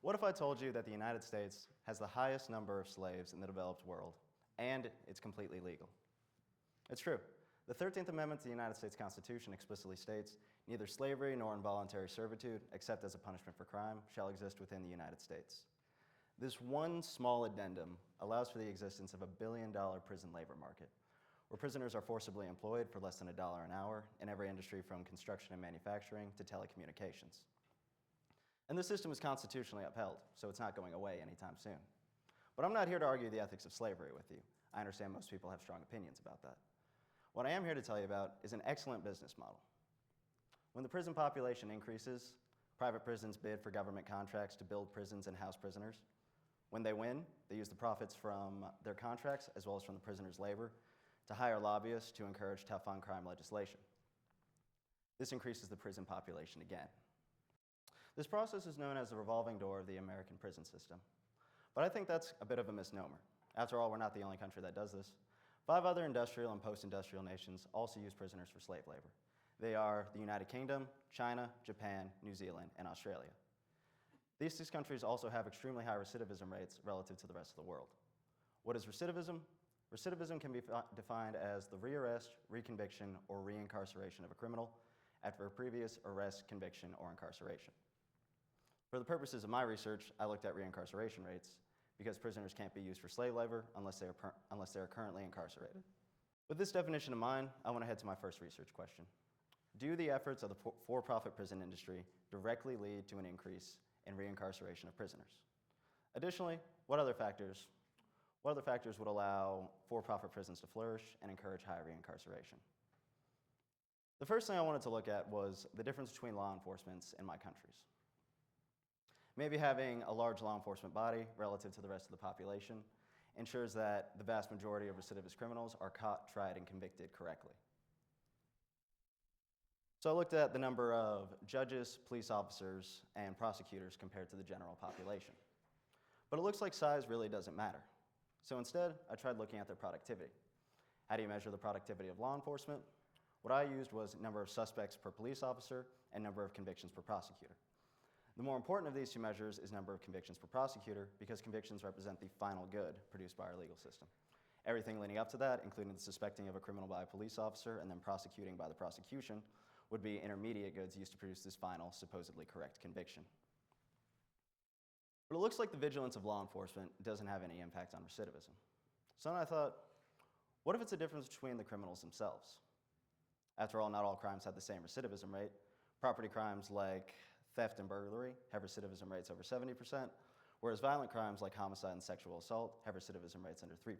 What if I told you that the United States has the highest number of slaves in the developed world, and it's completely legal? It's true. The 13th Amendment to the United States Constitution explicitly states, "Neither slavery nor involuntary servitude, except as a punishment for crime, shall exist within the United States." This one small addendum allows for the existence of a billion-dollar prison labor market, where prisoners are forcibly employed for less than $1 an hour in every industry from construction and manufacturing to telecommunications. And this system is constitutionally upheld, so it's not going away anytime soon. But I'm not here to argue the ethics of slavery with you. I understand most people have strong opinions about that. What I am here to tell you about is an excellent business model. When the prison population increases, private prisons bid for government contracts to build prisons and house prisoners. When they win, they use the profits from their contracts, as well as from the prisoners' labor, to hire lobbyists to encourage tough-on-crime legislation. This increases the prison population again. This process is known as the revolving door of the American prison system. But I think that's a bit of a misnomer. After all, we're not the only country that does this. 5 other industrial and post-industrial nations also use prisoners for slave labor. They are the United Kingdom, China, Japan, New Zealand, and Australia. These 6 countries also have extremely high recidivism rates relative to the rest of the world. What is recidivism? Recidivism can be defined as the rearrest, reconviction, or reincarceration of a criminal after a previous arrest, conviction, or incarceration. For the purposes of my research, I looked at reincarceration rates because prisoners can't be used for slave labor unless they are currently incarcerated. With this definition in mind, I want to head to my first research question. Do the efforts of the for-profit prison industry directly lead to an increase in reincarceration of prisoners? Additionally, what other factors would allow for-profit prisons to flourish and encourage high reincarceration? The first thing I wanted to look at was the difference between law enforcements in my countries. Maybe having a large law enforcement body relative to the rest of the population ensures that the vast majority of recidivist criminals are caught, tried, and convicted correctly. So I looked at the number of judges, police officers, and prosecutors compared to the general population. But it looks like size really doesn't matter. So instead, I tried looking at their productivity. How do you measure the productivity of law enforcement? What I used was number of suspects per police officer and number of convictions per prosecutor. The more important of these 2 measures is number of convictions per prosecutor, because convictions represent the final good produced by our legal system. Everything leading up to that, including the suspecting of a criminal by a police officer and then prosecuting by the prosecution, would be intermediate goods used to produce this final, supposedly correct conviction. But it looks like the vigilance of law enforcement doesn't have any impact on recidivism. So then I thought, what if it's a difference between the criminals themselves? After all, not all crimes have the same recidivism rate. Property crimes like theft and burglary have recidivism rates over 70%, whereas violent crimes like homicide and sexual assault have recidivism rates under 3%.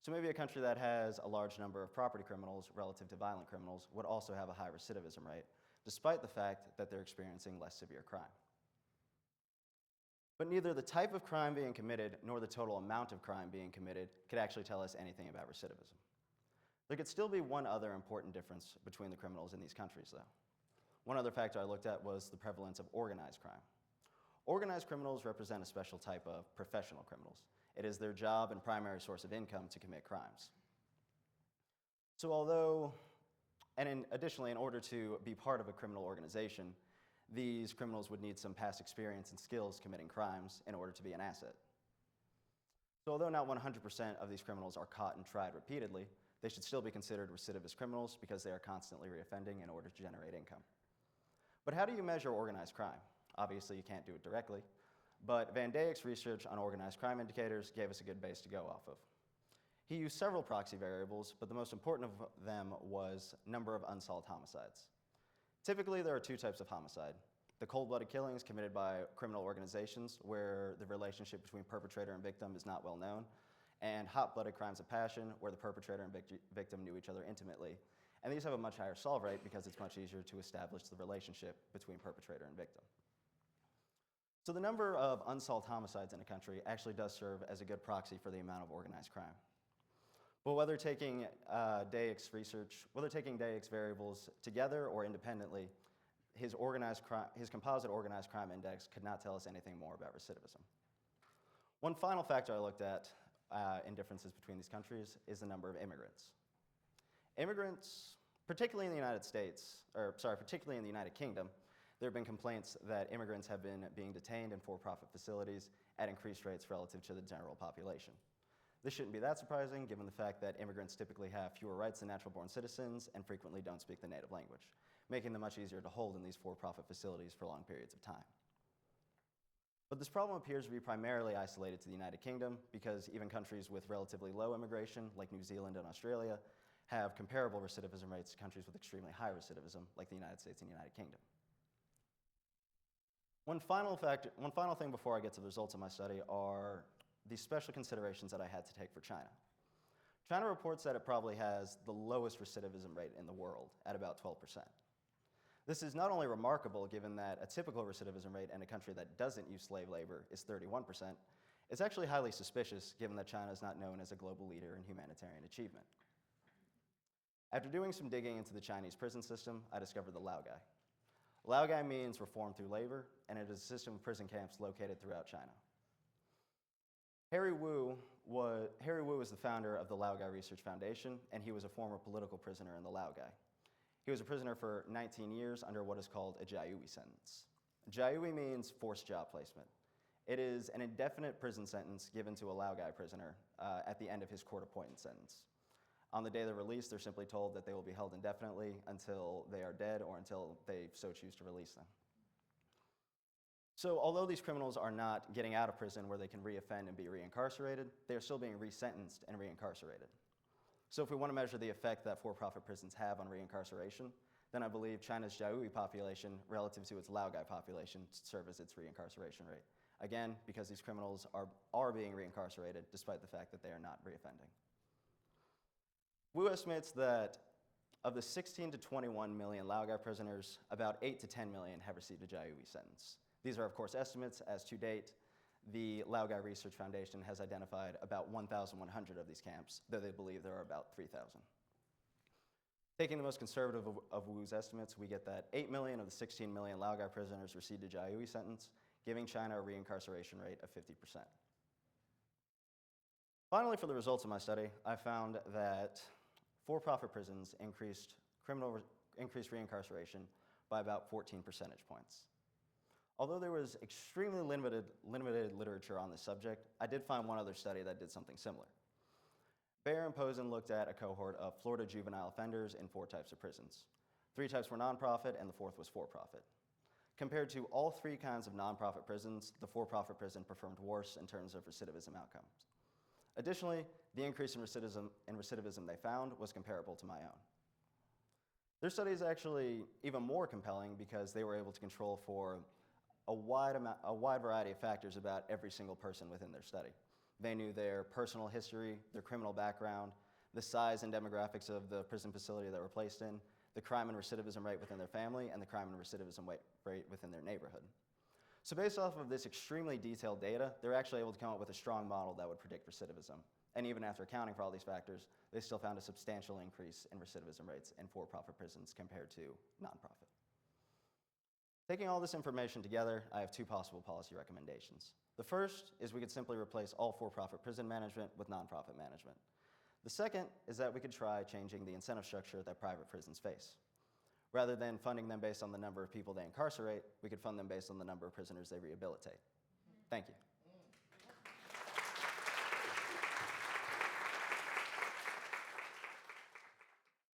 So maybe a country that has a large number of property criminals relative to violent criminals would also have a high recidivism rate, despite the fact that they're experiencing less severe crime. But neither the type of crime being committed nor the total amount of crime being committed could actually tell us anything about recidivism. There could still be one other important difference between the criminals in these countries, though. One other factor I looked at was the prevalence of organized crime. Organized criminals represent a special type of professional criminals. It is their job and primary source of income to commit crimes. So additionally, in order to be part of a criminal organization, these criminals would need some past experience and skills committing crimes in order to be an asset. So although not 100% of these criminals are caught and tried repeatedly, they should still be considered recidivist criminals because they are constantly reoffending in order to generate income. But how do you measure organized crime? Obviously, you can't do it directly, but Van Dijk's research on organized crime indicators gave us a good base to go off of. He used several proxy variables, but the most important of them was number of unsolved homicides. Typically, there are 2 types of homicide: the cold-blooded killings committed by criminal organizations where the relationship between perpetrator and victim is not well known, and hot-blooded crimes of passion where the perpetrator and victim knew each other intimately. And these have a much higher solve rate because it's much easier to establish the relationship between perpetrator and victim. So the number of unsolved homicides in a country actually does serve as a good proxy for the amount of organized crime. But whether taking Dijk's variables together or independently, his composite organized crime index could not tell us anything more about recidivism. One final factor I looked at in differences between these countries is the number of immigrants. Immigrants, particularly in the United Kingdom, there have been complaints that immigrants have been being detained in for-profit facilities at increased rates relative to the general population. This shouldn't be that surprising given the fact that immigrants typically have fewer rights than natural-born citizens and frequently don't speak the native language, making them much easier to hold in these for-profit facilities for long periods of time. But this problem appears to be primarily isolated to the United Kingdom because even countries with relatively low immigration, like New Zealand and Australia, have comparable recidivism rates to countries with extremely high recidivism, like the United States and the United Kingdom. One final thing before I get to the results of my study are the special considerations that I had to take for China. China reports that it probably has the lowest recidivism rate in the world at about 12%. This is not only remarkable given that a typical recidivism rate in a country that doesn't use slave labor is 31%, it's actually highly suspicious given that China is not known as a global leader in humanitarian achievement. After doing some digging into the Chinese prison system, I discovered the Laogai. Laogai means reform through labor, and it is a system of prison camps located throughout China. Harry Wu was the founder of the Laogai Research Foundation, and he was a former political prisoner in the Laogai. He was a prisoner for 19 years under what is called a jiaoyi sentence. Jiaoyi means forced job placement. It is an indefinite prison sentence given to a Laogai prisoner at the end of his court-appointed sentence. On the day they're released, they're simply told that they will be held indefinitely until they are dead or until they so choose to release them. So although these criminals are not getting out of prison where they can reoffend and be reincarcerated, they are still being resentenced and reincarcerated. So if we want to measure the effect that for-profit prisons have on reincarceration, then I believe China's jiaoyi population relative to its Laogai population serve as its reincarceration rate. Again, because these criminals are being reincarcerated despite the fact that they are not reoffending. Wu estimates that of the 16 to 21 million Laogai prisoners, about 8 to 10 million have received a jiaoyi sentence. These are, of course, estimates, as to date, the Laogai Research Foundation has identified about 1,100 of these camps, though they believe there are about 3,000. Taking the most conservative of Wu's estimates, we get that 8 million of the 16 million Laogai prisoners received a jiaoyi sentence, giving China a reincarceration rate of 50%. Finally, for the results of my study, I found that for-profit prisons increased reincarceration by about 14 percentage points. Although there was extremely limited literature on this subject, I did find one other study that did something similar. Bayer and Posen looked at a cohort of Florida juvenile offenders in 4 types of prisons. 3 types were nonprofit, and the 4th was for-profit. Compared to all 3 kinds of nonprofit prisons, the for-profit prison performed worse in terms of recidivism outcomes. Additionally, the increase in recidivism they found was comparable to my own. Their study is actually even more compelling because they were able to control for a wide variety of factors about every single person within their study. They knew their personal history, their criminal background, the size and demographics of the prison facility they were placed in, the crime and recidivism rate within their family, and the crime and recidivism rate within their neighborhood. So based off of this extremely detailed data, they're actually able to come up with a strong model that would predict recidivism. And even after accounting for all these factors, they still found a substantial increase in recidivism rates in for-profit prisons compared to nonprofit. Taking all this information together, I have 2 possible policy recommendations. The first is we could simply replace all for-profit prison management with nonprofit management. The second is that we could try changing the incentive structure that private prisons face. Rather than funding them based on the number of people they incarcerate, we could fund them based on the number of prisoners they rehabilitate. Thank you.